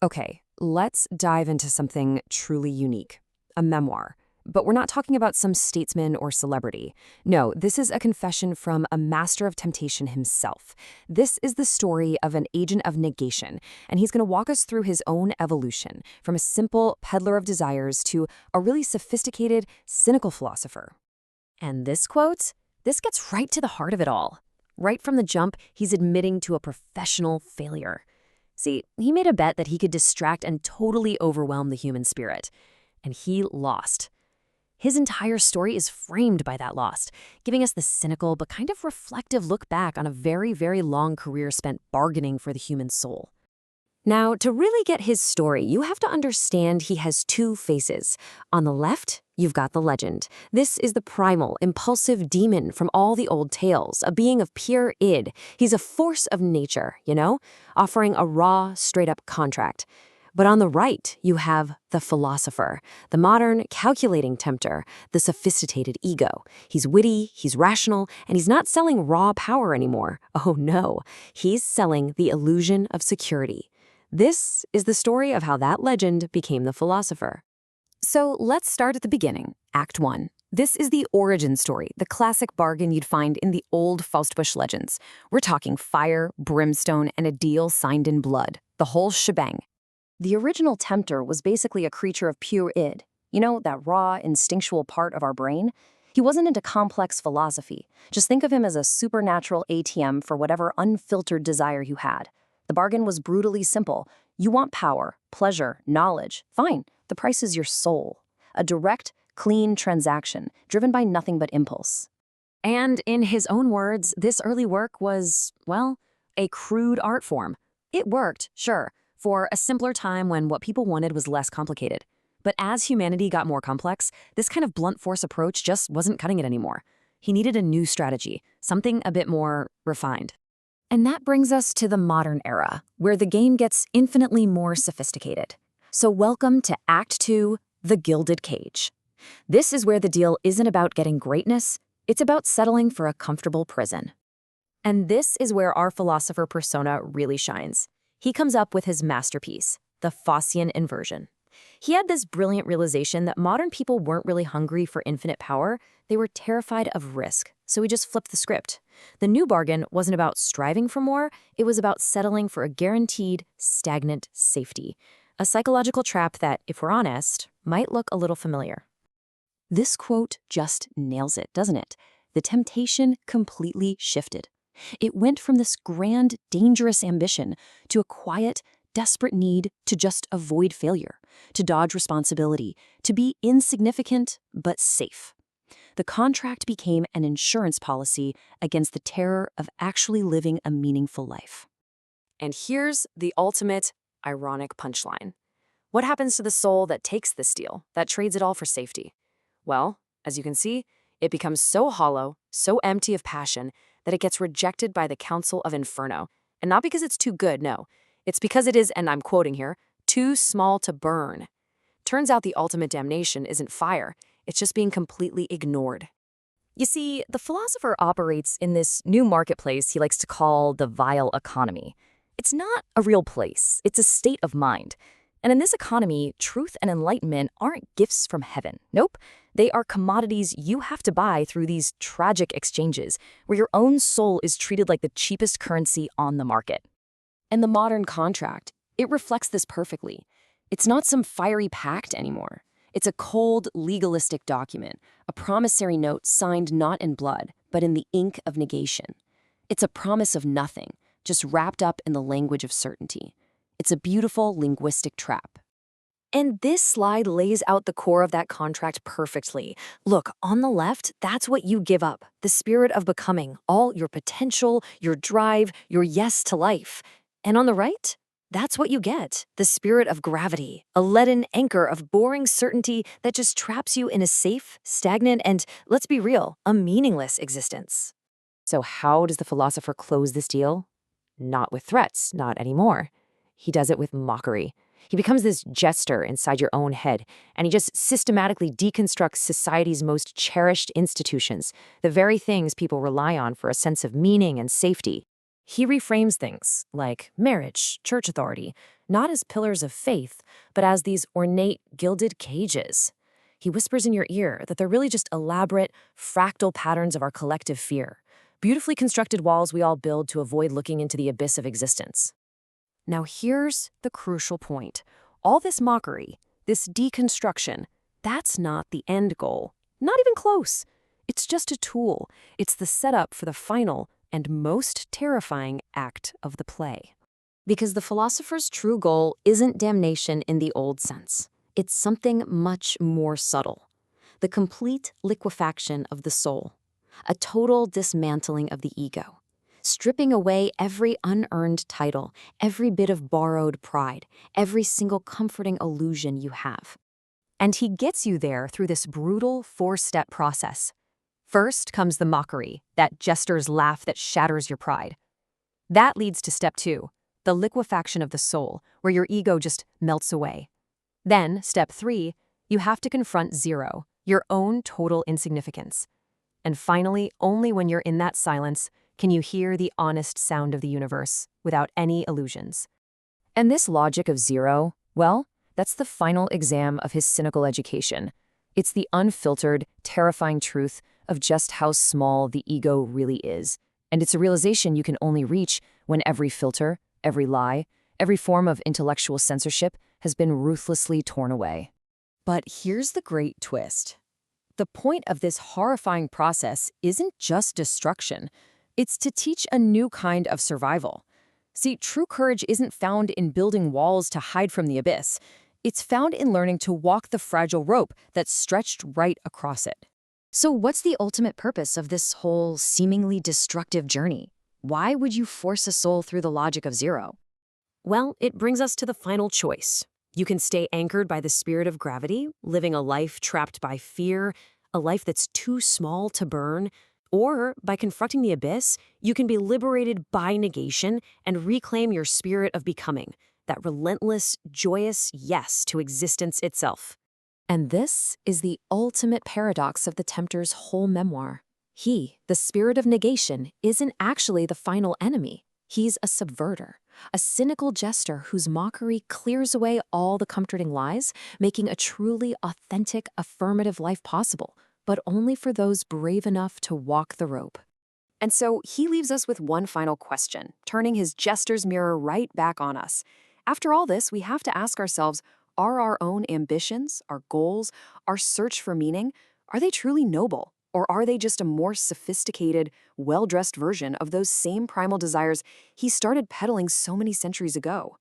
Okay, let's dive into something truly unique, a memoir. But we're not talking about some statesman or celebrity. No, this is a confession from a master of temptation himself. This is the story of an agent of negation, and he's going to walk us through his own evolution from a simple peddler of desires to a really sophisticated, cynical philosopher. And this quote, this gets right to the heart of it all. Right from the jump, he's admitting to a professional failure. See, he made a bet that he could distract and totally overwhelm the human spirit. And he lost. His entire story is framed by that loss, giving us the cynical but kind of reflective look back on a very, very long career spent bargaining for the human soul. Now, to really get his story, you have to understand he has two faces. On the left, you've got the legend. This is the primal, impulsive demon from all the old tales, a being of pure id. He's a force of nature, offering a raw, straight-up contract. But on the right, you have the philosopher, the modern, calculating tempter, the sophisticated ego. He's witty, he's rational, and he's not selling raw power anymore. Oh no, he's selling the illusion of security. This is the story of how that legend became the philosopher. So let's start at the beginning, Act 1. This is the origin story, the classic bargain you'd find in the old Faustbusch legends. We're talking fire, brimstone, and a deal signed in blood, the whole shebang. The original tempter was basically a creature of pure id, that raw, instinctual part of our brain. He wasn't into complex philosophy. Just think of him as a supernatural ATM for whatever unfiltered desire you had. The bargain was brutally simple. You want power, pleasure, knowledge. Fine, the price is your soul. A direct, clean transaction, driven by nothing but impulse. And in his own words, this early work was, well, a crude art form. It worked, sure, for a simpler time when what people wanted was less complicated. But as humanity got more complex, this kind of blunt force approach just wasn't cutting it anymore. He needed a new strategy, something a bit more refined. And that brings us to the modern era, where the game gets infinitely more sophisticated. So welcome to Act 2, The Gilded Cage. This is where the deal isn't about getting greatness, it's about settling for a comfortable prison. And this is where our philosopher persona really shines. He comes up with his masterpiece, the Faustian inversion. He had this brilliant realization that modern people weren't really hungry for infinite power, they were terrified of risk, so he just flipped the script. The new bargain wasn't about striving for more, it was about settling for a guaranteed, stagnant safety. A psychological trap that, if we're honest, might look a little familiar. This quote just nails it, doesn't it? The temptation completely shifted. It went from this grand, dangerous ambition to a quiet, desperate need to just avoid failure, to dodge responsibility, to be insignificant but safe. The contract became an insurance policy against the terror of actually living a meaningful life. And here's the ultimate, ironic punchline. What happens to the soul that takes this deal, that trades it all for safety? Well, as you can see, it becomes so hollow, so empty of passion, that it gets rejected by the Council of Inferno. And not because it's too good, no. It's because it is, and I'm quoting here, too small to burn. Turns out the ultimate damnation isn't fire, it's just being completely ignored. You see, the philosopher operates in this new marketplace he likes to call the vile economy. It's not a real place, it's a state of mind. And in this economy, truth and enlightenment aren't gifts from heaven. Nope. They are commodities you have to buy through these tragic exchanges, where your own soul is treated like the cheapest currency on the market. And the modern contract, it reflects this perfectly. It's not some fiery pact anymore. It's a cold, legalistic document, a promissory note signed not in blood, but in the ink of negation. It's a promise of nothing, just wrapped up in the language of certainty. It's a beautiful linguistic trap. And this slide lays out the core of that contract perfectly. Look, on the left, that's what you give up, the spirit of becoming, all your potential, your drive, your yes to life. And on the right, that's what you get, the spirit of gravity, a leaden anchor of boring certainty that just traps you in a safe, stagnant, and, let's be real, a meaningless existence. So how does the philosopher close this deal? Not with threats, not anymore. He does it with mockery. He becomes this jester inside your own head, and he just systematically deconstructs society's most cherished institutions, the very things people rely on for a sense of meaning and safety. He reframes things, like marriage, church authority, not as pillars of faith, but as these ornate, gilded cages. He whispers in your ear that they're really just elaborate, fractal patterns of our collective fear, beautifully constructed walls we all build to avoid looking into the abyss of existence. Now here's the crucial point. All this mockery, this deconstruction, that's not the end goal. Not even close. It's just a tool. It's the setup for the final and most terrifying act of the play. Because the philosopher's true goal isn't damnation in the old sense. It's something much more subtle. The complete liquefaction of the soul. A total dismantling of the ego. Stripping away every unearned title, every bit of borrowed pride, every single comforting illusion you have. And he gets you there through this brutal four-step process. First comes the mockery, that jester's laugh that shatters your pride. That leads to step 2, the liquefaction of the soul, where your ego just melts away. Then, step 3, you have to confront zero, your own total insignificance. And finally, only when you're in that silence can you hear the honest sound of the universe without any illusions. And this logic of zero, well, that's the final exam of his cynical education. It's the unfiltered, terrifying truth of just how small the ego really is. And it's a realization you can only reach when every filter, every lie, every form of intellectual censorship has been ruthlessly torn away. But here's the great twist. The point of this horrifying process isn't just destruction. It's to teach a new kind of survival. See, true courage isn't found in building walls to hide from the abyss. It's found in learning to walk the fragile rope that's stretched right across it. So what's the ultimate purpose of this whole seemingly destructive journey? Why would you force a soul through the logic of zero? Well, it brings us to the final choice. You can stay anchored by the spirit of gravity, living a life trapped by fear, a life that's too small to burn, or by confronting the abyss, you can be liberated by negation and reclaim your spirit of becoming, that relentless, joyous yes to existence itself. And this is the ultimate paradox of the tempter's whole memoir. He, the spirit of negation, isn't actually the final enemy. He's a subverter, a cynical jester whose mockery clears away all the comforting lies, making a truly authentic, affirmative life possible, but only for those brave enough to walk the rope. And so he leaves us with one final question, turning his jester's mirror right back on us. After all this, we have to ask ourselves, are our own ambitions, our goals, our search for meaning, are they truly noble? Or are they just a more sophisticated, well-dressed version of those same primal desires he started peddling so many centuries ago?